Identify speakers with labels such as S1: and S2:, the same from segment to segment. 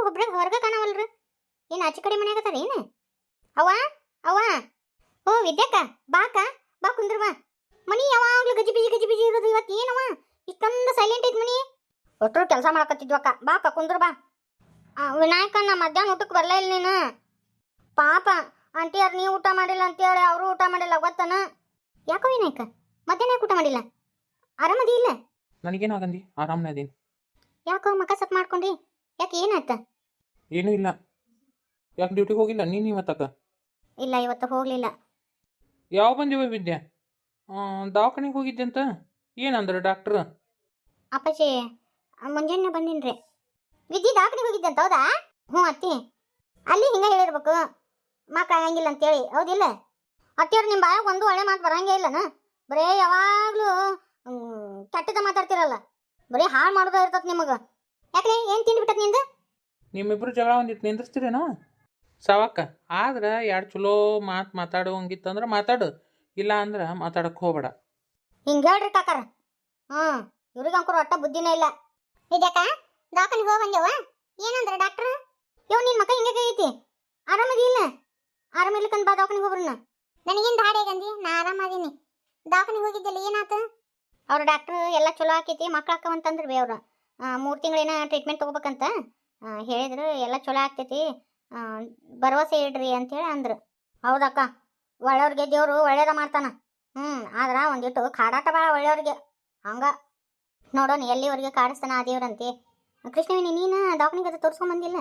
S1: ಒಬ್ರ ಹೊರಗ ಕಾಣವಲ್ರ. ಏನು ಆಚೆ ಕಡೆ ಮನ್ಯಾಗತ್ತಾರ ಏನು? ಅವ್ವ ಅವ್ವ, ಓ ವಿದ್ಯಾಕ, ಬಾಕ, ಬಾ ಕುಂದ್ರ ಬಾ. ಮನಿ ಯಾವಾಗ್ಲೂ ಗಜಿ ಬಿಜಿ ಇರೋದು, ಇವತ್ತು ಏನವ ಇಷ್ಟೊಂದು ಸೈಲೆಂಟ್ ಐತಿ ಮನಿ? ಒಟ್ಟರು ಕೆಲಸ ಮಾಡಕತ್ತಿದ್ವಕ್ಕ, ಬಾಕ ಕುಂದ್ರ ಬಾ. ವಿನಾಯಕನ್ನ ಮಧ್ಯಾಹ್ನ ಊಟಕ್ಕೆ ಬರಲೇ ಇಲ್ಲ ನೀನು. ಪಾಪ ಆಂಟಿಯಾರು ನೀವು ಊಟ ಮಾಡಿಲ್ಲ ಅಂತೇಳಿ ಅವರು ಊಟ ಮಾಡಿಲ್ಲ ಗೊತ್ತನ. ಯಾಕೋ ವಿನಾಯಕ ಮಧ್ಯಾಹ್ನ ಊಟ ಮಾಡಿಲ್ಲ? ಆರಾಮದಿ ಇಲ್ಲ?
S2: ನನಗೇನು ಆಗಂದಿ, ಆರಾಮನೇ ಅದೀನಿ.
S1: ಯಾಕೋ ಮಕ ಸಪ್ ಮಾಡ್ಕೊಂಡಿ? ಯಾಕೆ ಏನಾಯ್ತ?
S2: ಏನೂ ಇಲ್ಲ. ಯಾಕೆ ಡ್ಯೂಟಿಗೆ ಹೋಗಿಲ್ಲ ನೀನು ಇವತ್ತಕ್ಕ?
S1: ಇಲ್ಲ ಇವತ್ತು ಹೋಗ್ಲಿಲ್ಲ.
S2: ಯಾವ ಬಂದಿವ ವಿದ್ಯಾ? ದವಾಖಾನೆಗೆ ಹೋಗಿದ್ದೆ ಅಂತ ಏನಂದ್ರೆ ಡಾಕ್ಟ್ರ್?
S1: ಅಪ್ಪಾಜಿ ಮುಂಜಾನೆ ಬಂದಿನ್ರಿ. ವಿದ್ಯೆ ದಾಖಲೆ ಹೋಗಿದ್ದಂತ ಹೌದಾ? ಹ್ಞೂ ಅತ್ತಿ, ಅಲ್ಲಿ ಹಿಂಗೆ ಹೇಳಿರ್ಬೇಕು ಮಕ್ಳು ಆಗಂಗಿಲ್ಲ ಅಂತೇಳಿ, ಹೌದಿಲ್ಲ? ಅತ್ತಿಯವ್ರು ನಿಮ್ಮ ಬಾಯಾಗ ಒಂದು ಒಳ್ಳೆ ಮಾತು ಬರಂಗೇ ಇಲ್ಲನ? ಬರೇ ಯಾವಾಗಲೂ ಕೆಟ್ಟದ ಮಾತಾಡ್ತಿರಲ್ಲ, ಬರೀ ಹಾಳು ಮಾಡೋದ ಇರ್ತತ್ ನಿಮಗೆ. ಯಾಕೆ ಏನು ತಿಂದು ಬಿಟ್ಟತ್ ನಿಂದು?
S2: ನಿಮ್ಮಿಬ್ರು ಜಗಳ ಒಂದಿಟ್ಟು ನಿಂದಿರ್ಸ್ತೀರೇನೋ ಸಾವಕ್ಕ. ಆದ್ರೆ ಎರಡು ಚಲೋ ಮಾತಾಡುವಂಗಿತ್ತಂದ್ರೆ ಮಾತಾಡು, ಇಲ್ಲ ಅಂದ್ರೆ ಮಾತಾಡಕ್ಕೆ ಹೋಗ್ಬೇಡ.
S1: ಹಿಂಗೆ ಹೇಳ್ರಿ ಕಾಕಾರ. ಇವ್ರಿಗೆ ಅಂಕರು ಒಟ್ಟ ಬುದ್ಧಿನೇ ಇಲ್ಲ. ಇದಕ್ಕ ದಾಖಲೆ ಹೋಗಿ ಬಂದೇವ, ಏನಂದ್ರೆ ಡಾಕ್ಟ್ರು? ಇವ್ ನಿನ್ನ ಮಕ್ಕ ಹಿಂಗೆ ಐತಿ, ಆರಾಮದಿ ಇಲ್ಲ? ಆರಾಮಿಲ್ಲಕಂದ್ ಬಾ ದವಾಖಾನಿಗೆ ಹೋಗ್ರನ್ನ. ನನಗೇನು ದಾಡಿ ಆಗಂದಿ, ನಾ ಆರಾಮದೀನಿ. ದವಾಖಾನಿಗೆ ಹೋಗಿದ್ದಲ್ಲ ಏನಾಯ್ತು? ಅವ್ರು ಡಾಕ್ಟ್ರು ಎಲ್ಲ ಚಲೋ ಆಕೈತಿ, ಮಕ್ಳು ಹಾಕವಂತಂದ್ರು ಬೇ ಅವ್ರು. 3 ತಿಂಗಳೇನ ಟ್ರೀಟ್ಮೆಂಟ್ ತೊಗೋಬೇಕಂತ ಹೇಳಿದ್ರು. ಎಲ್ಲ ಚಲೋ ಆಗ್ತೈತಿ, ಭರವಸೆ ಇಡ್ರಿ ಅಂತೇಳಿ ಅಂದ್ರು. ಹೌದಕ್ಕ, ಒಳ್ಳೆಯವ್ರಿಗೆ ದೇವರು ಒಳ್ಳೇದ ಮಾಡ್ತಾನ. ಆದ್ರೆ ಒಂದಿಟ್ಟು ಕಾಡಾಟ ಭಾಳ ಒಳ್ಳೆಯವ್ರಿಗೆ. ಹಂಗ ನೋಡೋಣ ಎಲ್ಲಿವರೆಗೆ ಕಾಡಿಸ್ತಾನ ಆ ದೇವ್ರಂತೆ. ಕೃಷ್ಣವೇಣಿ ನೀನು ದವಾಖಾನಿಗೆ ಅದು ತೋರಿಸ್ಕೊಂಬಂದಿಲ್ಲ?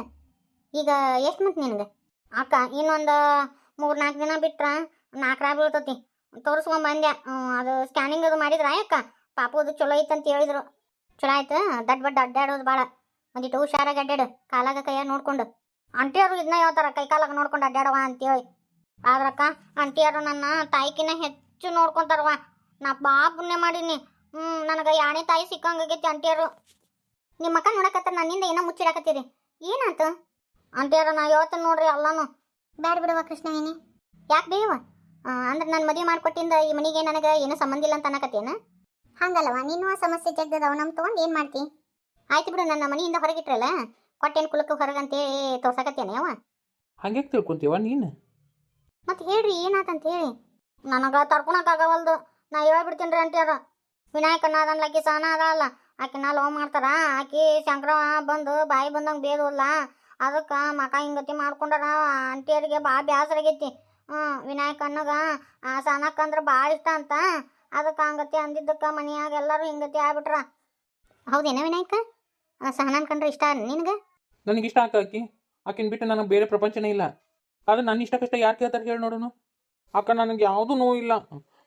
S1: ಈಗ ಎಷ್ಟು ಮಂತ್ ನಿನಗೆ? ಅಕ್ಕ ಇನ್ನೊಂದು 3-4 ದಿನ ಬಿಟ್ರೆ 4 ಬೀಳ್ತತಿ. ತೋರಿಸ್ಕೊಂಬಂದ್ಯಾ. ಅದು ಸ್ಕ್ಯಾನಿಂಗ್ ಅದು ಮಾಡಿದ್ರ ಅಕ್ಕ? ಪಾಪು ಅದು ಚಲೋ ಐತಂತ ಹೇಳಿದ್ರು. ಚಲೋ ಆಯ್ತು. ದಡ್ ಅಡ್ಡಾಡೋದು ಭಾಳ, ಒಂದಿಟ್ಟು ಹುಷಾರಾಗಿ ಅಡ್ಡಾಡು, ಕಾಲಾಗ ಕೈಯಾಗ ನೋಡ್ಕೊಂಡು. ಆಂಟಿಯವರು ಇದನ್ನ ಹೇಳ್ತಾರ, ಕೈ ಕಾಲಾಗ ನೋಡ್ಕೊಂಡು ಅಡ್ಡಾಡವ ಅಂತೇಳಿ. ಆದ್ರಕ್ಕ ಆಂಟಿಯವರು ನನ್ನ ತಾಯಿಕಿನ್ನ ಹೆಚ್ಚು ನೋಡ್ಕೊಂತಾರವ. ನಾ ಬಾ ಪುಣ್ಯ ಮಾಡೀನಿ. ನನಗೆ ಯಾಣೆ ತಾಯಿ ಸಿಕ್ಕಂಗಾಗೈತಿ ಆಂಟಿಯರು. ನಿಮ್ಮ ಮಕ್ಕ ನೋಡಕತ್ತಾರ, ನನ್ನಿಂದ ಏನೋ ಮುಚ್ಚಿಡಕತ್ತೀರಿ, ಏನಾಯ್ತು? ಆಂಟಿಯರು ನಾ ಹೇಳ್ತೀನಿ ನೋಡ್ರಿ ಎಲ್ಲಾನು. ಬ್ಯಾಡ ಬಿಡವ ಕೃಷ್ಣವೇಣಿ. ಯಾಕೆ ಬೇವ? ಅಂದ್ರೆ ನಾನು ಮದುವೆ ಮಾಡ್ಕೊಟ್ಟಿಂದ ಈ ಮನೆಗೆ ನನಗೆ ಏನೂ ಸಂಬಂಧ ಇಲ್ಲ ಅಂತ ಅನ್ನಕತ್ತೇನ? ಹಂಗಲ್ಲವ, ನೀನು ಆ ಸಮಸ್ಯೆ ಜಗ್ದದವ, ನಮ್ಮ ತೊಗೊಂಡು ಏನು ಮಾಡ್ತಿ? ಆಯ್ತು ಬಿಡು, ನನ್ನ ಮನೆಯಿಂದ ಹೊರಗಿಟ್ರಲ್ಲ, ಕೊಟ್ಟೇನು ಕುಲಕ್ಕೆ ಹೊರಗಂತೇಳಿ ತೋರ್ಸಕತ್ತೇನೆ ಅವ.
S2: ಹಂಗೆ ತಿಳ್ಕೊಂತೀವ ನೀನು?
S1: ಮತ್ತೆ ಹೇಳ್ರಿ ಏನಾತಂತೇಳಿ. ನನಗೆ ತರ್ಕೊಳಕ್ಕಾಗವಲ್ದು, ನಾ ಹೇಳ್ಬಿಡ್ತೀನಿ ರೀ ಆಂಟಿಯರ. ವಿನಾಯಕನ ಅದನ್ಲ ಆಕಿ ಸಹನ ಅದಲ್ಲ, ಆಕಿನ ಲವ್ ಮಾಡ್ತಾರ. ಆಕಿ ಶಂಕರವ ಬಂದು ಬಾಯಿ ಬಂದಂಗೆ ಬೇದಲ್ಲ, ಅದಕ್ಕೆ ಮಕ ಹಿಂಗತಿ ಮಾಡ್ಕೊಂಡಾರ. ಆಂಟಿಯರಿಗೆ ಭಾಳ ಬೇಸರಾಗೈತಿ. ವಿನಾಯಕ ಅನ್ನಗ ಸಹನಕ್ಕಂದ್ರೆ ಭಾಳ ಇಷ್ಟ ಅಂತ, ಅದಕ್ಕೆ ಹಂಗತಿ ಅಂದಿದ್ದಕ್ಕೆ ಮನೆಯಾಗ ಎಲ್ಲರೂ ಹಿಂಗತಿ ಆಗ್ಬಿಟ್ರ. ಹೌದೇನ ವಿನಾಯಕ? ಸಹನನ್ ಕಂಡ್ರೆ ಇಷ್ಟ ನಿನಗೆ?
S2: ನನಗೆ ಇಷ್ಟ ಆಕಿ. ಆಕಿನ ಬಿಟ್ಟು ನನಗೆ ಬೇರೆ ಪ್ರಪಂಚನೇ ಇಲ್ಲ. ಆದ್ರೆ ನನ್ನ ಇಷ್ಟ ಕಷ್ಟ ಯಾರು ಕೇಳ್ತಾರೆ ಹೇಳಿ ನೋಡೋನು? ಅಕ್ಕ ನನಗೆ ಯಾವುದೂ ನೋವಿಲ್ಲ.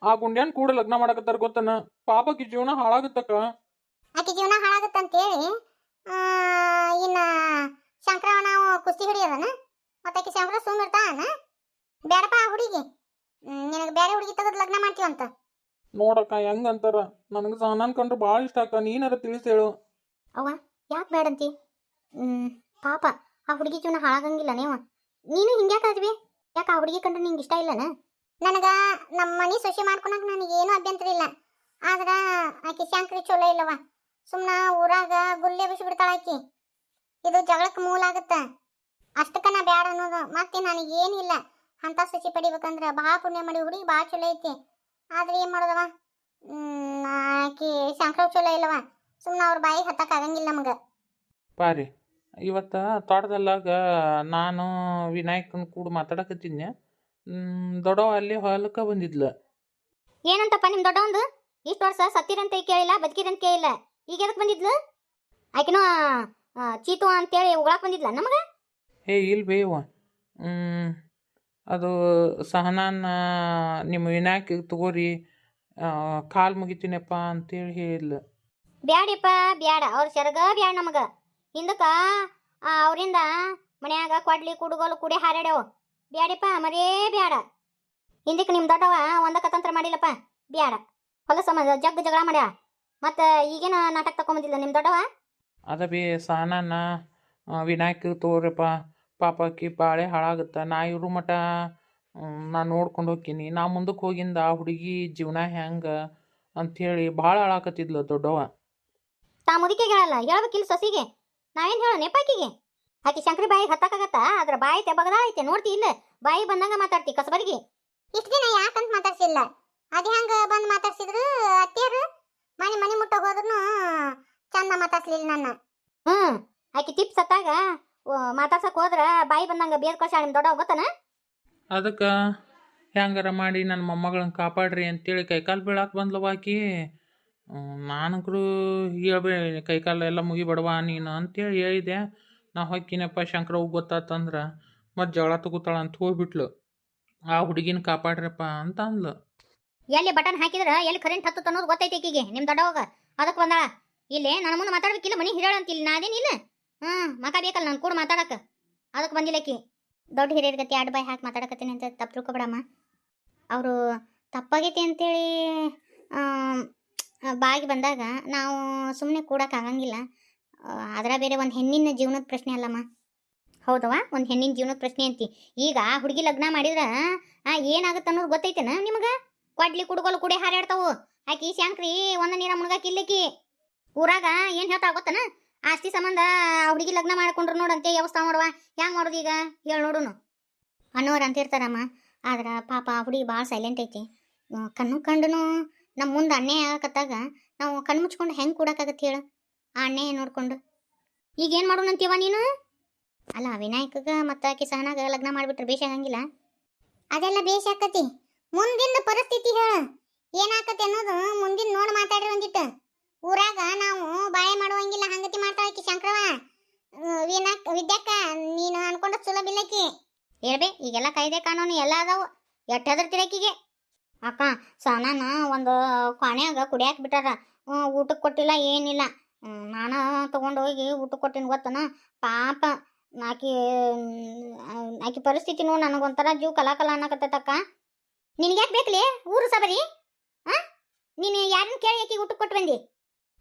S2: ಆ ಗುಂಡ್ಯಾನ್ ಕೂಡ ಲಗ್ನ ಮಾಡಕತ್ತಾರ ಗೊತ್ತನ? ಪಾಪಕ್ಕೆ ಜೀವನ ಹಾಳಾಗುತ್ತಕ್ಕ.
S1: ಆಕಿ ಜೀವನ ಹಾಳಾಗುತ್ತಂತೇಳಿ ಇನ್ನ ಶಂಕರವ ನಾವು ಕುಸ್ತಿ ಹಿಡಿಯೋದನ? ಮತ್ತೆ ಆಕಿ ಶಂಕರ ಸುಮ್ಮಿರ್ತಾನ? ಬೇಡಪ್ಪ ಆ ಹುಡುಗಿ, ನಿನಗೆ ಬೇರೆ ಹುಡುಗಿ ತೆಗೆದು ಲಗ್ನ ಮಾಡ್ತೀವಂತ.
S2: ನೋಡಕ್ಕ ಹೆಂಗಂತಾರ, ನನಗೆ ಸಹನಾನ್ ಕಂಡ್ರೆ ಭಾಳ ಇಷ್ಟ ಅಕ್ಕ, ನೀನಾರ ತಿಳಿಸಿ ಹೇಳು.
S1: ಅವ್ವ ಯಾಕೆ ಬೇಡಂತಿ? ಪಾಪ ಆ ಹುಡುಗಿ ಜೀವನ ಹಾಳಾಗಂಗಿಲ್ಲ ನೀವು. ನೀನು ಹಿಂಗ್ಯಾಕಾದ್ವಿ? ಯಾಕೆ ಆ ಹುಡುಗಿ ಕಂಡ್ರೆ ನಿಂಗೆ ಇಷ್ಟ ಇಲ್ಲನ? ನನಗೆ ನಮ್ಮ ಮನೆ ಸೊಸೆ ಮಾಡ್ಕೊಳಕ್ಕೆ ನನಗೇನು ಅಭ್ಯಂತರ ಇಲ್ಲ. ಆದ್ರೆ ಆಕಿ ಶಂಕರಿ ಚಲೋ ಇಲ್ಲವ. ಸುಮ್ಮನೆ ಊರಾಗ ಗುಲ್ಲೆ ಬಿಸಿಬಿಡ್ತಾಳ ಆಕಿ. ಇದು ಜಗಳಕ್ಕೆ ಮೂಲ ಆಗುತ್ತೆ. ಅಷ್ಟಕ್ಕ ನಾ ಬ್ಯಾಡ ಅನ್ನೋದು. ಮತ್ತೆ ನನಗೇನಿಲ್ಲ, ಅಂಥ ಸೊಸೆ ಪಡಿಬೇಕಂದ್ರೆ ಭಾಳ ಪುಣ್ಯ ಮಾಡಿ ಹುಡುಗಿ ಭಾಳ ಚಲೋ ಐತಿ. ಆದ್ರೆ ಏನು ಮಾಡೋದವ, ಆಕಿ ಶಂಕರ ಚಲೋ ಇಲ್ಲವ. ಸುಮ್ಮನೆ ಅವ್ರ ಬಾಯಿ ಹತ್ತಕ್ಕಾಗಂಗಿಲ್ಲ ನಮಗೆ.
S2: ಪಾರಿ ಇವತ್ತು ತೋಟದಲ್ಲಾಗ ನಾನು ವಿನಾಯಕನ ಕೂಡ ಮಾತಾಡಕತ್ತಿದ್ನೆ. ದೊಡ್ಡವ ಅಲ್ಲಿ ಹೊಲಕ್ಕೆ ಬಂದಿದ್ಲ.
S1: ಏನಂತಪ್ಪ ನಿಮ್ಮ ದೊಡ್ಡವಂದು? ಇಷ್ಟು ವರ್ಷ ಸತ್ತಿರಂತ ಕೇಳಿಲ್ಲ, ಬದುಕಿರಂತ ಕೇಳಿಲ್ಲ, ಈಗ ಎದಕ್ಕೆ ಬಂದಿದ್ಲು? ಆಕಿನೋ ಚೀತು ಅಂತೇಳಿ ಉಗಳಾಕ್ ಬಂದಿದ್ಲ ನಮಗೆ?
S2: ಹೇ ಇಲ್ಲ ಬೇವ, ಅದು ಸಹನಾನ ನಿಮ್ಮ ವಿನಾಯಕಿಗೆ ತಗೋರಿ, ಕಾಲು ಮುಗಿತೀನಪ್ಪ ಅಂತೇಳಿ ಹೇಳಿಲ್ಲ.
S1: ಬ್ಯಾಡಿಪ್ಪ ಬ್ಯಾಡ, ಅವ್ರ ಸೆರಗ ಬ್ಯಾಡ ನಮಗೆ. ಹಿಂದಕ್ಕೆ ಅವರಿಂದ ಮನ್ಯಾಗ ಕೊಡ್ಲಿ ಕುಡುಗೋಲು ಕುಡಿ ಹಾರಾಡ್ಯಾವ. ಬ್ಯಾಡಿಪ್ಪ ಮರೇ ಬ್ಯಾಡ. ಹಿಂದಕ್ಕೆ ನಿಮ್ಮ ದೊಡ್ಡವ ಒಂದ ಕತಂತ್ರ ಮಾಡಿಲ್ಲಪ್ಪ, ಬ್ಯಾಡ. ಹೊಲ ಸಂಬಂಧ ಜಗ್ ಜಗಳ ಮಾಡ್ಯ. ಮತ್ತು ಈಗೇನು ನಾಟಕ ತಗೊಂಬಂದಿಲ್ಲ ನಿಮ್ಮ ದೊಡ್ಡವ?
S2: ಅದ ಬಿ ಸಹನಾನ ವಿನಾಯಕಿಗೆ ತಗೋರಪ್ಪ, ಪಾಪಕ್ಕಿ ಬಾಳೆ ಹಾಳಾಗುತ್ತೆ. ನಾ ಇರು ಮಟ ನಾನು ನೋಡ್ಕೊಂಡು ಹೋಗ್ತೀನಿ. ನಾ ಮುಂದಕ್ಕೆ ಹೋಗಿಂದ ಆ ಹುಡುಗಿ ಜೀವನ ಹೆಂಗೆ ಅಂಥೇಳಿ ಭಾಳ ಹಾಳಾಕತ್ತಿದ್ಲು ದೊಡ್ಡವ.
S1: ತಾ ಮುದಿಕೆ ಹೇಳಲ್ಲ, ಹೇಳ್ಬೇಕಿಲ್ಲ ಸೊಸಿಗೆ. ನಾವೇನು ಹೇಳೋ ನೆಪಾಕಿಗೆ? ಆಕಿ ಶಂಕರಿ ಬಾಯಿ ಹತ್ತಕ್ಕಾಗತ್ತ ಅದ್ರ ಬಾಯಿ ತೆಬಗದ ಐತೆ ನೋಡ್ತಿ ಇಲ್ಲ ಬಾಯಿ ಬಂದಂಗ ಮಾತಾಡ್ತಿ ಕಸಬರಿಗೆ ಇಷ್ಟ ದಿನ ಯಾಕಂತ ಮಾತಾಡ್ಸಿಲ್ಲ ಅದ ಹೆಂಗ ಬಂದ್ ಮಾತಾಡ್ಸಿದ್ರು ಅತ್ತಿಯರು ಮನೆ ಮನೆ ಮುಟ್ಟ ಹೋದ್ರು ಚಂದ ಮಾತಾಡ್ಸ್ಲಿಲ್ಲ ನನ್ನ ಆಕಿ ಟಿಪ್ಸ್ ಹತ್ತಾಗ ಮಾತಾಡ್ಸಕ್ ಹೋದ್ರ ಬಾಯಿ ಬಂದಂಗ ಬೇದ್ ಕಳ್ಸ ನಿಮ್ ದೊಡ್ಡ ಗೊತ್ತನ
S2: ಅದಕ್ಕೆ ಹೆಂಗಾರ ಮಾಡಿ ನನ್ನ ಮೊಮ್ಮಗಳನ್ನ ಕಾಪಾಡ್ರಿ ಅಂತೇಳಿ ಕೈಕಾಲು ಬೀಳಾಕೆ ಬಂದ್ಲವ ಆಕಿ ನಾನಂಕರು ಹೇಳ್ಬೇ ಕೈಕಾಲು ಎಲ್ಲ ಮುಗಿಬೇಡವಾ ನೀನು ಅಂತೇಳಿ ಹೇಳಿದೆ ನಾ ಹೊಕ್ಕಿನಪ್ಪ ಶಂಕರವ್ಗೆ ಗೊತ್ತಾತಂದ್ರೆ ಮತ್ತು ಜಗಳ ತಗೋತಾಳ ಅಂತ ಹೋಗ್ಬಿಟ್ಲು ಆ ಹುಡುಗಿನ ಕಾಪಾಡ್ರಪ್ಪ ಅಂತ ಅಂದ್ಲು
S1: ಎಲ್ಲಿ ಬಟನ್ ಹಾಕಿದ್ರ ಎಲ್ಲಿ ಕರೆಂಟ್ ಹತ್ತು ಅನ್ನೋದು ಗೊತ್ತೈತೆ ಈಕಿಗೆ ನಿಮ್ ದೊಡ್ಡವಾಗ ಅದಕ್ಕೆ ಬಂದಾಳ ಇಲ್ಲಿ ನನ್ನ ಮುಂದೆ ಮಾತಾಡ್ಬೇಕಿಲ್ಲ ಮನಿ ಹಿರಿಯಳ ಅಂತಿಲ್ಲ ನಾದೇನಿಲ್ಲ ಮಕ ಬೇಕಲ್ಲ ನಾನು ಕೂಡ ಮಾತಾಡಕ ಅದಕ್ಕೆ ಬಂದಿಲ್ಲ ಆಕಿ ದೊಡ್ಡ ಹಿರಿಯರ ಗತಿ ಎರಡು ಬಾಯಿ ಹಾಕಿ ಮಾತಾಡಕತ್ತೀನಿ ಅಂತ ತಪ್ಪು ತಿಳ್ಕೊಬೇಡಮ್ಮ ಅವರು ತಪ್ಪಾಗೈತಿ ಅಂತೇಳಿ ಬಾಗಿ ಬಂದಾಗ ನಾವು ಸುಮ್ಮನೆ ಕೂಡಕ್ಕಾಗಂಗಿಲ್ಲ ಅದರ ಬೇರೆ ಒಂದು ಹೆಣ್ಣಿನ ಜೀವನದ ಪ್ರಶ್ನೆ ಅಲ್ಲಮ್ಮ ಹೌದವ ಒಂದು ಹೆಣ್ಣಿನ ಜೀವನದ ಪ್ರಶ್ನೆ ಅಂತಿ ಈಗ ಹುಡುಗಿ ಲಗ್ನ ಮಾಡಿದ್ರೆ ಏನಾಗುತ್ತೆ ಅನ್ನೋದು ಗೊತ್ತೈತೇನ ನಿಮಗೆ ಕೊಡ್ಲಿ ಕುಡುಗೋಲು ಕುಡಿ ಹಾರಾಡ್ತಾವು ಆಕಿ ಶಾಂಕ್ರಿ ಒಂದ ನೀರ ಮುಳುಗಾಕಿ ಇಲ್ಲಕಿ ಊರಾಗ ಏನು ಹೇಳ್ತಾ ಗೊತ್ತನ ಆಸ್ತಿ ಸಂಬಂಧ ಹುಡುಗಿ ಲಗ್ನ ಮಾಡ್ಕೊಂಡ್ರು ನೋಡಂತೆ ವ್ಯವಸ್ಥೆ ಮಾಡುವ ಹೆಂಗೆ ಮಾಡೋದು ಈಗ ಹೇಳಿ ನೋಡುನು ಅನ್ನೋರು ಅಂತಿರ್ತಾರಮ್ಮ ಆದ್ರೆ ಪಾಪ ಹುಡುಗಿ ಭಾಳ ಸೈಲೆಂಟ್ ಐತಿ ಕಣ್ಣು ಕಂಡುನು ನಮ್ಮ ಮುಂದೆ ಅನ್ಯಾಯ ಆಗಕತ್ತಾಗ ನಾವು ಕಣ್ಣು ಮುಚ್ಕೊಂಡು ಹೆಂಗೆ ಕೂಡಕ್ಕಾಗತ್ತೆ ಹೇಳು ಆ ಅನ್ಯಾಯ ನೋಡ್ಕೊಂಡು ಈಗೇನು ಮಾಡೋಣಂತೀವ ನೀನು ಅಲ್ಲ ವಿನಾಯಕಗ ಮತ್ತು ಆಕಿ ಸಹನಾಗ ಲಗ್ನ ಮಾಡಿಬಿಟ್ರೆ ಬೇಷ ಆಗಂಗಿಲ್ಲ ಅದೆಲ್ಲ ಬೇಷ ಆಕತಿ ಮುಂದಿನ ಪರಿಸ್ಥಿತಿ ಹೇಳ ಏನಾಕತಿ ಅನ್ನೋದು ಮುಂದಿನ ನೋಡಿ ಮಾತಾಡ್ರಿ ಒಂದಿಟ್ಟು ಊರಾಗ ನಾವು ಬಾಳೆ ಮಾಡುವಂಗಿಲ್ಲ ಹಂಗತಿ ಮಾಡ್ತಾಳಕಿ ಶಂಕರವ ವಿದ್ಯಾಕ್ಕ ನೀನು ಅನ್ಕೊಂಡ ಸುಲಭ ಇಲ್ಲಕಿ ಹೇಳ್ಬೇ ಈಗೆಲ್ಲ ಕಾಯ್ದೆ ಕಾನೂನು ಎಲ್ಲ ಅದಾವು ಎಟ್ಟು ಹೆದರ್ತಿರಕಿಗೆ ಅಕ್ಕ ಸಹನಾನ ಒಂದು ಕೊನೆಯಾಗ ಕುಡಿಯಾಕ ಬಿಟ್ಟಾರ ಊಟಕ್ಕೆ ಕೊಟ್ಟಿಲ್ಲ ಏನಿಲ್ಲ ನಾನು ತೊಗೊಂಡೋಗಿ ಊಟಕ್ಕೆ ಕೊಟ್ಟಿನ ಗೊತ್ತನ ಪಾಪ ಆಕಿ ಪರಿಸ್ಥಿತಿ ನೋಡಿ ನನಗೊಂಥರ ಜೀವ ಕಲಾಕಲ ಅನ್ನಕತ್ತಕ್ಕ ನಿನಗ್ಯಾಕೆ ಬೇಕಲಿ ಊರು ಸಬರಿ ನೀನು ಯಾರನ್ನ ಕೇಳಿ ಆಕಿಗೆ ಊಟಕ್ಕೆ ಕೊಟ್ಟು ಬಂದಿ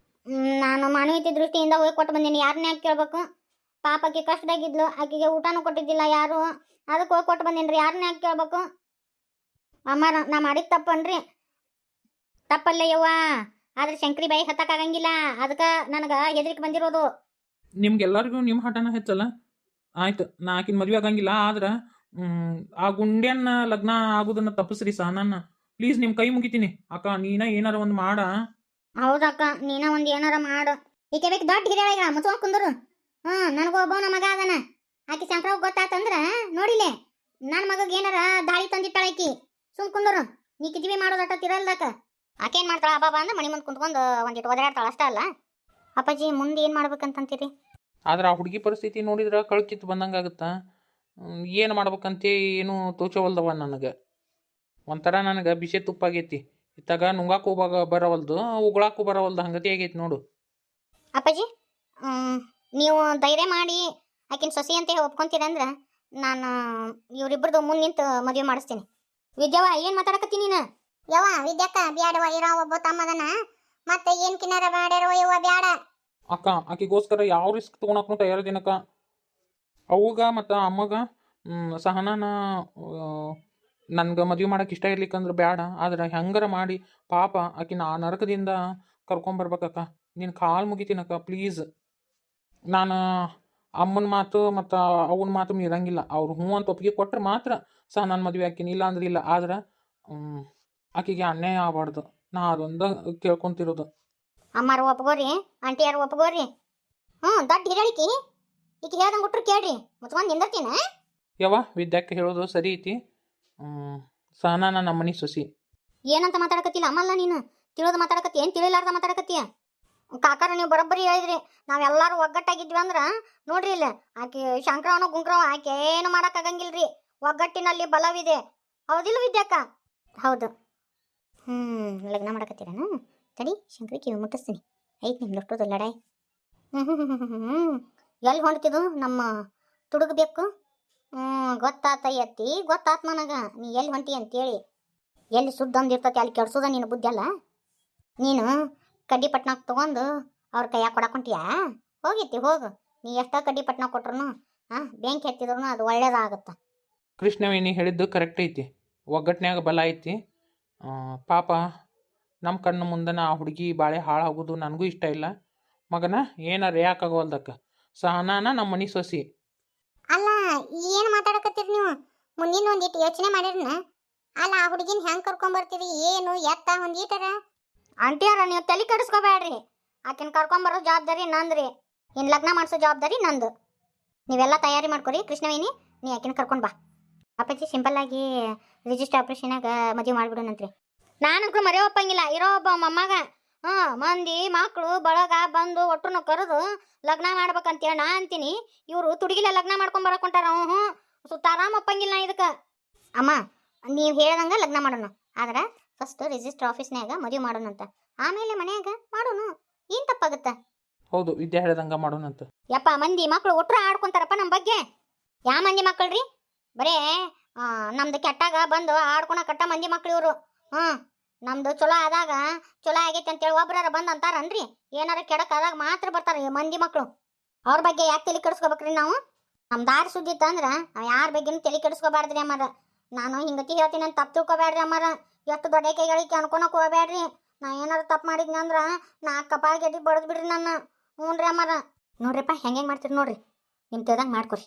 S1: ನಾನು ಮಾನವೀಯತೆ ದೃಷ್ಟಿಯಿಂದ ಹೋಗಿ ಕೊಟ್ಟು ಬಂದೀನಿ ಯಾರನ್ನ ಯಾಕೆ ಕೇಳ್ಬೇಕು ಪಾಪ ಆಕಿ ಕಷ್ಟದಾಗಿದ್ಲು ಆಕಿಗೆ ಊಟನೂ ಕೊಟ್ಟಿದ್ದಿಲ್ಲ ಯಾರು ಅದಕ್ಕೆ ಹೋಗಿ ಕೊಟ್ಟು ಬಂದೀನಿ ರೀ ಯಾರನ್ನ ಯಾಕೆ ಕೇಳ್ಬೇಕು ಅಮ್ಮಾರ ನಾ ಮಾಡಿದ ತಪ್ಪನ್ರಿ ತಪ್ಪಲ್ಲೇ ಯವ್ವ ಆದ್ರೆ ಶಂಕರಿ ಬಾಯಿ ಹತ್ತಕ್ಕಾಗಂಗಿಲ್ಲ ಅದಕ್ಕೆ ನನಗೆ ಹೆದರಿಕೆ ಬಂದಿರೋದು
S2: ನಿಮ್ಗೆಲ್ಲರಿಗೂ ನಿಮ್ಮ ಹಠನ ಹೆಚ್ಚಲ್ಲ ಆಯ್ತು ನಾ ಆಕಿನ ಮದುವೆ ಆಗಂಗಿಲ್ಲ ಆದ್ರೆ ಆ ಗುಂಡ್ಯನ್ನ ಲಗ್ನ ಆಗೋದನ್ನ ತಪ್ಪಿಸ್ರಿ ಸಹನನ್ನ ಪ್ಲೀಸ್ ನಿಮ್ಮ ಕೈ ಮುಗಿತೀನಿ ಅಕ್ಕ ನೀನ ಏನಾರ ಒಂದು ಮಾಡ
S1: ಹೌದಕ್ಕ ನೀನ ಒಂದು ಏನಾರ ಮಾಡು ಈಕೆ ಬೇಕು ದೊಡ್ಡ ಹಿರಿಯಳಗ ಮುಚ್ಕೊಂಡ್ ಕುಂದ್ರು ನನಗೊಬ್ಬನ ಮಗ ಅದನ ಆಕಿ ಶಂಕರವ್ ಗೊತ್ತಾತಂದ್ರ ನೋಡಿಲೆ ನನ್ನ ಮಗಗೆ ಏನಾರ ದಾಳಿ ತಂದಿಟ್ಟಾಳ ಆಕಿ ಸುಮ್ ಕುಂದ್ರು ನೀ ಕಿದ್ವಿ ಮಾಡೋದಟ್ಟ ತಿರಲ್ದಕ್ಕ ಆಕೇನ್ ಮಾಡ್ತಾಳ ಅಬ್ಬಾ ಅಂದ ಮನಿ ಮುಂದೆ ಕುಂತ್ಕೊಂಡು ಒಂದಿಟ್ಟು ಒದರಾಡ್ತಾಳ ಅಷ್ಟ ಅಲ್ಲ ಅಪ್ಪಾಜಿ ಮುಂದೆ ಏನು ಮಾಡ್ಬೇಕಂತೀರಿ
S2: ಆದ್ರೆ ಆ ಹುಡುಗಿ ಪರಿಸ್ಥಿತಿ ನೋಡಿದ್ರೆ ಕಳ್ಕಿತ್ತು ಬಂದಂಗಾಗುತ್ತಾ ಏನು ಮಾಡ್ಬೇಕಂತ ಏನು ತೋಚವಲ್ದವ ನನಗೆ ಒಂಥರ ನನಗೆ ಬಿಸಿ ತುಪ್ಪಾಗೈತಿ ಇತ್ತಾಗ ನುಂಗಾಕು ಬರವಲ್ದು ಉಗುಳಾಕು ಬರವಲ್ದು ಹಂಗತಿ ಆಗೈತಿ ನೋಡು
S1: ಅಪ್ಪಾಜಿ ನೀವು ಧೈರ್ಯ ಮಾಡಿ ಆಕಿನ ಸೊಸಿ ಅಂತ ಒಪ್ಕೊಂತೀರಂದ್ರೆ ನಾನು ಇವರಿಬ್ಬರದು ಮುಂದೆ ನಿಂತು ಮದುವೆ ಮಾಡಿಸ್ತೀನಿ ವಿದ್ಯಾವ ಏನು ಮಾತಾಡಕತ್ತೀನಿ ನೀನು ಯವ್ವ ವಿದ್ಯಾಕ್ಕ ಬ್ಯಾಡವ ಇರೋ ಒಬ್ಬ ತಮ್ಮದನ ಮತ್ತೆ ಏನು ಕಿನ್ನಾರ ಬ್ಯಾಡ್ಯಾರವ ಯವ್ವ ಬ್ಯಾಡ
S2: ಅಕ್ಕ ಆಕಿಗೋಸ್ಕರ ಯಾವ ರಿಸ್ಕ್ ತೊಗೊಳಕ್ಕೂ ತಯಾರಿದ್ದೀನಕ್ಕ ಅವಾಗ ಮತ್ತು ಅಮ್ಮಗ ಸಹನಾನ ನನ್ಗೆ ಮದುವೆ ಮಾಡೋಕೆ ಇಷ್ಟ ಇರ್ಲಿಕ್ಕಂದ್ರೆ ಬೇಡ ಆದ್ರೆ ಹೆಂಗಾರ ಮಾಡಿ ಪಾಪ ಆಕಿನ ಆ ನರಕದಿಂದ ಕರ್ಕೊಂಬರ್ಬೇಕಕ್ಕ ನೀನು ಕಾಲು ಮುಗಿತೀನಕ್ಕ ಪ್ಲೀಸ್ ನಾನು ಅಮ್ಮನ ಮಾತು ಮತ್ತು ಅವನ ಮಾತು ಮೀರಂಗಿಲ್ಲ ಅವ್ರು ಹ್ಞೂ ಅಂತ ಒಪ್ಪಿಗೆ ಕೊಟ್ಟರೆ ಮಾತ್ರ ಸಹನಾನ ಮದುವೆ ಆಕಿನಿ ಇಲ್ಲ ಅಂದ್ರೆ ಇಲ್ಲ ಆದ್ರೆ ಆಕಿಗೆ ಅನ್ಯಾಯ ಆಗಬಾರ್ದು ನಾ ಅದೊಂದು ಕೇಳ್ಕೊತಿರೋದು
S1: ಅಮ್ಮಾರು ಒಪ್ಕೋರಿ ಆಂಟಿ ಯಾರು ಒಪ್ಕೋರಿ ದೊಡ್ಡ ಹಿರಿಯಳಿಕಿ ಈಕೆ ಹೇಳ್ದಂಗೆ ಬಿಟ್ರು ಕೇಳ್ರಿ ಮುಚ್ಕೊಂಡು ನಿಂದಿರ್ತೀನ
S2: ಯವ್ವ ವಿದ್ಯಾಕ್ಕೆ ಹೇಳೋದು ಸರಿ ಐತಿ ಸಹನಾನ ನಮ್ಮ ಮನೆ ಸೊಸಿ
S1: ಏನಂತ ಮಾತಾಡಕತ್ತಿಲ್ಲ ಅಮ್ಮಲ್ಲ ನೀನು ತಿಳಿದು ಮಾತಾಡಕತ್ತಿ ಏನು ತಿಳಿಲಾರ್ದ ಮಾತಾಡಕತ್ತೀಯ ಕಾಕಾರ ನೀವು ಬರೋಬ್ಬರಿ ಹೇಳಿದ್ರಿ ನಾವೆಲ್ಲರೂ ಒಗ್ಗಟ್ಟಾಗಿದ್ವಿ ಅಂದ್ರೆ ನೋಡ್ರಿ ಇಲ್ಲ ಆಕೆ ಶಂಕರವನು ಗುಂಕ್ರವ ಆಕೆ ಏನು ಮಾಡೋಕ್ಕಾಗಂಗಿಲ್ರಿ ಒಗ್ಗಟ್ಟಿನಲ್ಲಿ ಬಲವಿದೆ ಹೌದಿಲ್ಲ ವಿದ್ಯಾಕ್ಕ ಹೌದು ಲಗ್ನ ಮಾಡಕತ್ತೀರನ ತಡಿ ಶಂಕರಿ ಕಿವಿ ಮುಟ್ಟಿಸ್ತೀನಿ ಐತಿ ನಿಮ್ದಷ್ಟೊಂದು ಲಡಾಯಿ ಎಲ್ಲಿ ಹೊಂಡ್ತಿದ್ದು ನಮ್ಮ ತುಡುಗಬೇಕು ಗೊತ್ತಾತ ಎತ್ತಿ ಗೊತ್ತಾತ್ ನನಗೆ ನೀ ಎಲ್ಲಿ ಹೊಂಟಿ ಅಂತೇಳಿ ಎಲ್ಲಿ ಸುದ್ದೊಂದು ಇರ್ತತಿ ಅಲ್ಲಿ ಕೆಡ್ಸೋದ ನೀನು ಬುದ್ಧಿ ಅಲ್ಲ ನೀನು ಕಡ್ಡಿ ಪಟ್ನಾಕ್ ತೊಗೊಂಡು ಅವ್ರ ಕೈಯಾಗ ಕೊಡಕೊಂತೀಯಾ ಹೋಗಿತ್ತಿ ಹೋಗು ನೀ ಎಷ್ಟ ಕಡ್ಡಿ ಪಟ್ನ ಕೊಟ್ರು ಬೆಂಕಿ ಹತ್ತಿದ್ರು ಅದು ಒಳ್ಳೇದಾಗತ್ತೆ
S2: ಕೃಷ್ಣವೇಣಿ ಹೇಳಿದ್ದು ಕರೆಕ್ಟ್ ಐತಿ ಒಗ್ಗಟ್ನ್ಯಾಗ ಬಲ ಐತಿ ಪಾಪ ನಮ್ಮ ಕಣ್ಣು ಮುಂದನ ಆ ಹುಡುಗಿ ಬಾಳೆ ಹಾಳಾಗೋದು ನನಗೂ ಇಷ್ಟ ಇಲ್ಲ ಮಗನ ಏನಾರ ಯಾಕಾಗೋಲ್ದಕ್ಕ ಸಹನಾನ ನಮ್ಮ ಮನೆ ಸೊಸಿ
S1: ಏನು ಮಾತಾಡಕತ್ತೀರಿ ನೀವು? ಮುಂದಿನ ಒಂದಿಟ್ಟು ಯೋಚನೆ ಮಾಡಿರ್ನ? ಅಲ್ಲ ಆ ಹುಡುಗಿನ ಹೆಂಗೆ ಕರ್ಕೊಂಬರ್ತೀರಿ? ಏನು ಎತ್ತ ಒಂದೀಟರ? ಆಂಟಿಯಾರ ನೀವು ತಲೆ ಕೆಡಿಸ್ಕೋಬೇಡ್ರಿ. ಆಕಿನ ಕರ್ಕೊಂಬರೋ ಜವಾಬ್ದಾರಿ ನಂದ್ರಿ. ಇನ್ನು ಲಗ್ನ ಮಾಡಿಸೋ ಜವಾಬ್ದಾರಿ ನಂದು. ನೀವೆಲ್ಲ ತಯಾರಿ ಮಾಡ್ಕೊರಿ. ಕೃಷ್ಣವೇಣಿ, ನೀ ಆಕಿನ ಕರ್ಕೊಂಡು ಬಾ. ಅಪ್ಪಾಜಿ ಸಿಂಪಲ್ ಆಗಿ ರಿಜಿಸ್ಟರ್ ಆಪ್ರೇಷನಾಗ ಮದುವೆ ಮಾಡ್ಬಿಡೋಣಂತ್ರಿ. ನಾನಂತೂ ಮರೆಯೋಪ್ಪಂಗಿಲ್ಲ ಇರೋ ಒಬ್ಬ ಮೊಮ್ಮಗ. ಮಂದಿ ಮಕ್ಕಳು ಬಳಗ ಬಂದು ಒಟ್ಟನ್ನು ಕರೆದು ಲಗ್ನ ಮಾಡ್ಬೇಕಂತೇಳಿ ನಾ ಅಂತೀನಿ. ಇವರು ತುಡುಗಿಲ ಲಗ್ನ ಮಾಡ್ಕೊಂಡ್ ಬರಕೊಂಟಾರ. ಸುತ್ತಾರಾಮ್ ಒಪ್ಪಂಗಿಲ್ಲ ಇದಕ್ಕೆ. ಅಮ್ಮ, ನೀವು ಹೇಳ್ದಂಗ ಲಗ್ನ ಮಾಡೋಣ. ಆದ್ರೆ ಫಸ್ಟ್ ರಿಜಿಸ್ಟರ್ ಆಫೀಸ್ನಾಗ ಮದುವೆ ಮಾಡೋಣಂತ, ಆಮೇಲೆ ಮನ್ಯಾಗ ಮಾಡೋಣ. ಏನ್ ತಪ್ಪಾಗತ್ತ?
S2: ಹೌದು, ವಿದ್ಯಾ ಹೇಳ್ದಂಗ ಮಾಡೋಣಂತ.
S1: ಯಪ್ಪ, ಮಂದಿ ಮಕ್ಕಳು ಒಟ್ಟರು ಆಡ್ಕೊಂತಾರಪ್ಪ ನಮ್ಮ ಬಗ್ಗೆ. ಯಾ ಮಂದಿ ಮಕ್ಕಳ್ರಿ? ಬರೇ ನಮ್ದು ಕೆಟ್ಟಾಗ ಬಂದು ಆಡ್ಕೊಳ ಕಟ್ಟ ಮಂದಿ ಮಕ್ಳು ಇವರು. ನಮ್ದು ಚಲೋ ಆದಾಗ ಚಲೋ ಆಗೈತೆ ಅಂತೇಳಿ ಒಬ್ರಾರ ಬಂದು ಅಂತಾರನ್ರಿ. ಏನಾರ ಕೆಡಕ್ ಆದಾಗ ಮಾತ್ರ ಬರ್ತಾರೆ ಮಂದಿ ಮಕ್ಕಳು. ಅವ್ರ ಬಗ್ಗೆ ಯಾಕೆ ತಲೆ ಕೆಡಿಸ್ಕೋಬೇಕ್ರಿ ನಾವು? ನಮ್ಮ ದಾರಿ ಸುದ್ದಿ ತಂದ್ರ ನಾವು ಯಾರ ಬಗ್ಗೆನೂ ತಲೆ ಕೆಡಿಸ್ಕೋಬಾರ್ದ್ರಿ ಅಮ್ಮಾರ. ನಾನು ಹಿಂಗತಿ ಹೇಳ್ತೀನಿ ಅಂತ ತಪ್ಪು ತಿಳ್ಕೊಬೇಡ್ರಿ ಅಮ್ಮಾರ. ಎಷ್ಟು ದೊಡ್ಡ ಕೈಗಳಿಗೆ ಅನ್ಕೊಳಕ್ ಹೋಗ್ಬೇಡ್ರಿ. ನಾ ಏನಾರು ತಪ್ಪು ಮಾಡಿದ್ನಿ ಅಂದ್ರ ನಾ ಕಪಾಳ ಗೆಡ್ಡಿ ಬಡದ್ ಬಿಡ್ರಿ ನನ್ನ. ಹ್ಞೂ ರೀ ಅಮ್ಮಾರ. ನೋಡ್ರಿಪ್ಪ, ಹೆಂಗೆ ಮಾಡ್ತೀರಿ ನೋಡ್ರಿ. ನಿಮ್ಮ ತಿಳ್ದಂಗೆ ಮಾಡ್ಕೊರಿ.